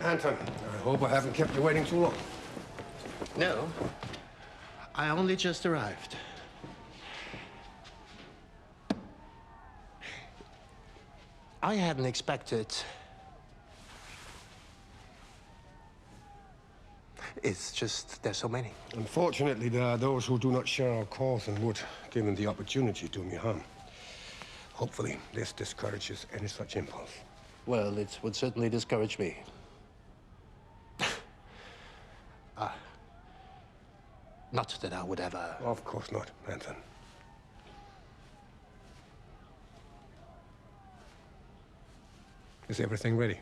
Anton, I hope I haven't kept you waiting too long. No, I only just arrived. I hadn't expected... It's just there's so many. Unfortunately, there are those who do not share our cause and would, given the opportunity, do me harm. Hopefully, this discourages any such impulse. Well, it would certainly discourage me. Not that I would ever... Of course not, Anton. Is everything ready?